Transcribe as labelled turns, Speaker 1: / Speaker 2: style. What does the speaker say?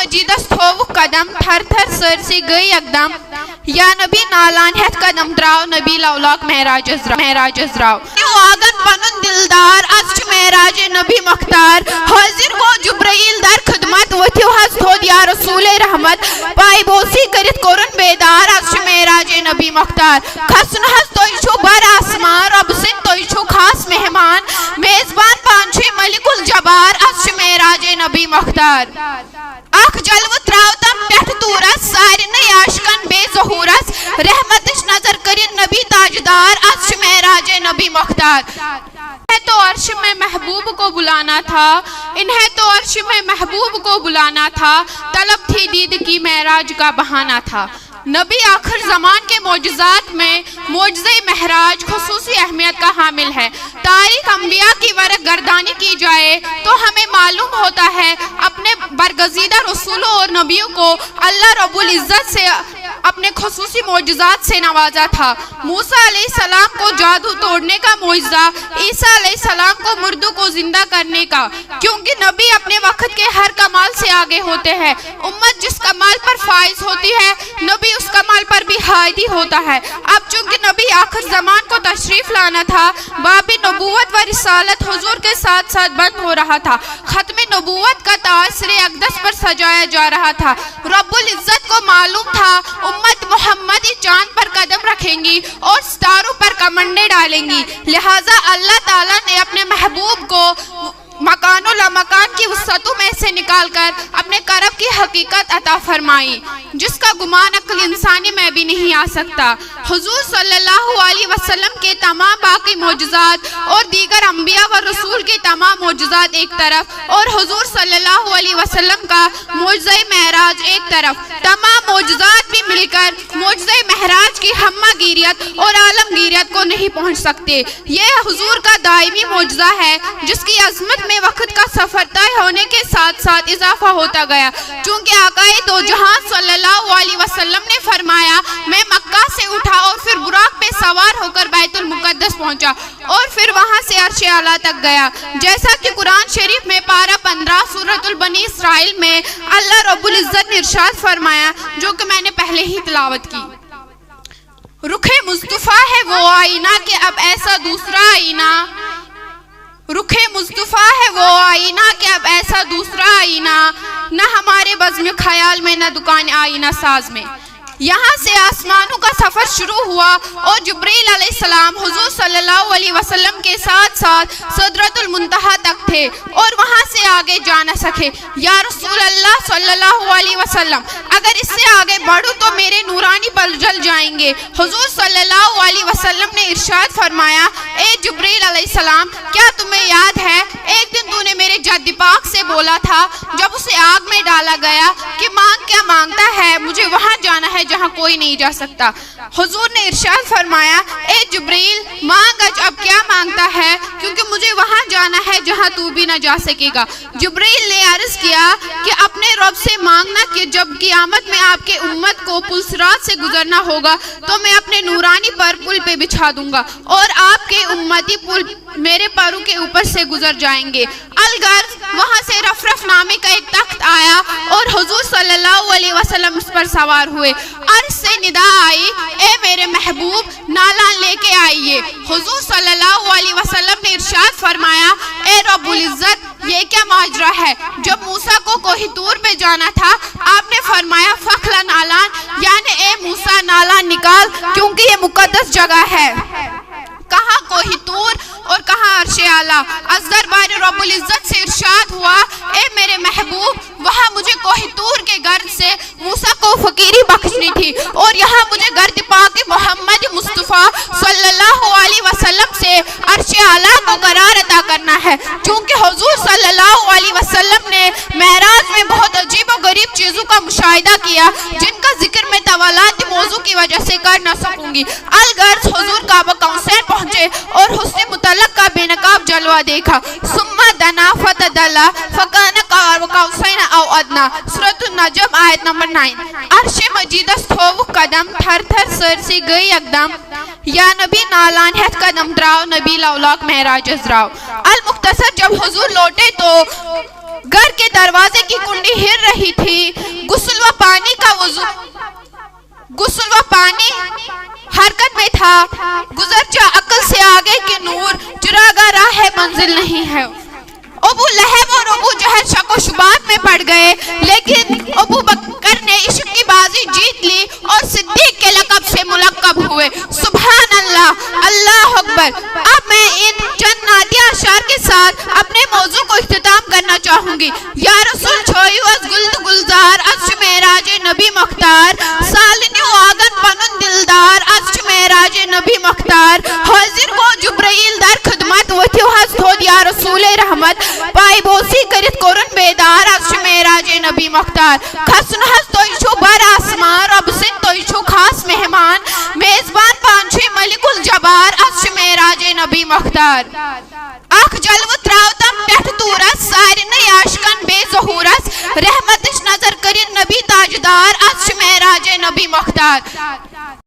Speaker 1: मजीदस थोव कदम थर थर सर से गई एकदम या नबी नालान हेत कदम द्राव नबी लौलाक महराज द्राव वागन पनुन दिलदार अच महराज नबी मख्तार हाजिर गो जुब्राइल दर खिदमत वथिव हस थोद या रसूल रहमत पाई बोसी करित कोरन बेदार अच महराज नबी मख्तार खसन हस तोय छु बर आसमान रब सिन तोय छु खास मेहमान मेजबान पांछे मलिकुल जबार अच महराज नबी मख्तार अख जलव त्रावतम पेठ तूरस सारिन याशकन बेजहूरस रहमतिश नजर करिन नबी ताजदार अच महराज नबी मख्तार। तो अर्श में महबूब को बुलाना था, इन्हें तो अर्श में महबूब को बुलाना था, तलब थी दीद की महराज का बहाना था। नबी आखिर ज़मान के मोजज़ात में मोजज़े महराज खुसूसी अहमियत का हामिल है। तारीख अंबिया की वरक गर्दानी की जाए तो हमें मालूम होता है अपने बरगज़ीदा रसूलों और नबियों को अल्लाह रब्बुल इज़्ज़त से अपने खुसूसी मोजज़ात से नवाजा था। मूसा अलैहिस्सलाम को जादू तोड़ने का मोइज़ा, ईसा अलैहिस्सलाम को मुर्दों को जिंदा करने का, क्योंकि नबी अपने वक्त के हर कमाल से आगे होते हैं। उम्मत जिस कमाल पर फाइज होती है नबी उस कमाल पर भी हादी होता है। अब चूंकि नबी आखिर ज़मान को तशरीफ लाना था, बाबी नबूवत व रिसालत हुजूर के साथ साथ बंद हो रहा था। खत्म नबूवत का ताज सिरे अक़दस पर सजाया जा रहा था। रब्बुल इज़्ज़त को मालूम था उम्मत मोहम्मदी चांद पर कदम रखेंगी और सितारों पर कमंडे डालेंगी, लिहाजा अल्लाह ताला ने अपने महबूब को मकानो लमकान की वसतों में से निकालकर अपने करब की हकीकत अता फरमाई, जिसका गुमान अक्ल इंसानी में भी नहीं आ सकता। हुजूर सल्लल्लाहु अलैहि वसल्लम के तमाम बाकी मोजज़ात और दीगर अंबिया व रसूल के तमाम मोजज़ात एक तरफ और हुजूर सल्लल्लाहु अलैहि वसल्लम का मोजज़े महराज एक तरफ, तमाम मोजज़ात भी मिलकर मोजज़े महराज की हम्मागिरियत और आलमगिरियत को नहीं पहुँच सकते। यह हुजूर का दायमी मोजज़ा है जिसकी अज़मत में वक्त का सफर तय होने के साथ साथ इजाफा होता गया। चूंकि आकाए दो जहां सल्लल्लाहु अलैहि वसल्लम ने फरमाया, मैं मक्का से उठा और फिर बुराक पे सवार होकर बैतुल मुक़द्दस पहुंचा और फिर वहां से अर्श आला तक गया। जैसा कि कुरान शरीफ में पारा 15 सूरतुल बनी इसराइल में अल्लाह रब्बुल इज़्ज़त ने इरशाद फरमाया, जो कि मैंने पहले ही तिलावत की। रुखे मुस्तफा है वो आईना कि अब ऐसा दूसरा आईना, रुखे मुस्तफा है वो आईना कि अब ऐसा दूसरा आईना, न हमारे बज़्म ख्याल में न दुकान आईना साज में। यहाँ से आसमानों का सफ़र शुरू हुआ और जिब्रील अलैहिस्सलाम हुजूर सल्लल्लाहु अलैहि वसल्लम के साथ साथ सिदरतुल मुंतहा तक थे और वहाँ से आगे जा न सके। या रसूल अल्लाह सल्लल्लाहु अलैहि वसल्लम, अगर इससे आगे बढ़ूँ तो मेरे नूरानी बल जल जाएंगे। हुजूर सल्लल्लाहु अलैहि वसल्लम ने इरशाद फरमाया, ए जिब्रील अलैहिस्सलाम, क्या तुम्हें याद है एक दिन तूने मेरे जद्द पाक से बोला था जब उसे आग में डाला गया कि मांग क्या मांगता है, मुझे वहाँ जाना है जहाँ कोई नहीं जा सकता। हुजूर ने इरशाद फरमाया, ए जिब्रील मांग अब क्या मांगता है, क्योंकि मुझे वहाँ जाना है जहाँ तू भी न जा सकेगा। जिब्रील ने अर्ज किया कि अपने रब से मांगना कि जब क़यामत में आपके उम्मत को पुलसिरात से गुजरना होगा तो मैं अपने नूरानी पर पुल पे बिछा दूंगा और आपके उम्मती पुल मेरे पैरों के ऊपर से गुजर जाएंगे। अलगर्ज वहाँ से रफरफ नामे का एक तख्त आया और हुजूर सल्लल्लाहु अलैहि वसल्लम उस पर सवार हुए। अर्श से निदा आई, ए मेरे महबूब नालान लेके आइए। हुजूर सल्लल्लाहु अलैहि वसल्लम ने इरशाद फरमाया, ए रब्बुल इज़्ज़त, ये क्या माजरा है। जब मूसा को कोहितूर पे जाना था आपने फरमाया फखला नालान, यानी ए मूसा नालान निकाल, क्योंकि ये मुकद्दस जगह है। कहाँ कोहितूर और कहाँ अर्शे आला। अज़दर बारी रब्बुल इज़्ज़त से इरशाद हुआ, ए मेरे महबूब, वहाँ मुझे कोहितूर के गर्द से मूसा को फकीरी बख्शनी थी और यहाँ मुझे गर्द पाक मोहम्मद मुस्तफ़ा सल्लल्लाहु अलैहि वसल्लम से अर्शे आला को करार अता करना है। चूँकि हुजूर सल्लल्लाहु अलैहि वसल्लम ने महराज में बहुत अजीब और गरीब चीज़ों का मुशाहिदा किया जिनका जिक्र मैं तवालात मौजू की वजह से कर न सकूंगी। अलगर्ज हुजूर काबा कौसैन पहुँचे और हुस्न मुतल्लक का बेनकाब जलवा देखा। सुम्मा दना फतदला फकाना कौसैन औ अदना, सूरतुन नजम आयत नंबर 9। अर्श मजीदस थोव कदम थर थर सर से गई एकदम या नबी नालान हेत कदम द्राव नबी लौलाक महराज द्राव। अल मुख्तसर जब हुजूर लौटे तो گھر کے دروازے کی کنڈی ہل رہی تھی. غسل و پانی حرکت میں تھا. گزر جا عقل سے آگے کی نور, چراغا راہ منزل نہیں ہے. ابو لہب اور ابو جہل شک و شبہات میں پڑ گئے, لیکن ابو بکر نے عشق کی بازی جیت لی اور صدیق کے لقب سے ملقب ہوئے. سبحان اللہ, اللہ اکبر. اب میں ان چند نعتیہ اشعار کے ساتھ اپنے موضوع کو اختتام کرنا چاہوں گی. یا رسول چھوئیو از گلد گلزار, از چو معراج نبی مختار. سالنیو آگن پنن دلدار, از چو معراج نبی مختار. حاضر گو جبرائیل در خدمت, وتھیو حض تھود یا رسول رحمت. پائی بوسی کرت کورن بیدار, از چو معراج نبی مختار. کھسن حض توی چھو بر آسمان, رب سن توی چھو خاص مہمان. میزبان پانچوی ملک الجبار, از چو معراج نبی مختار. اخ جلو تراوتم پیٹھ تورس, سارنی عاشقن بے ظہورس. رحمتش نظر کرن نبی تاجدار, از چو معراج نبی مختار.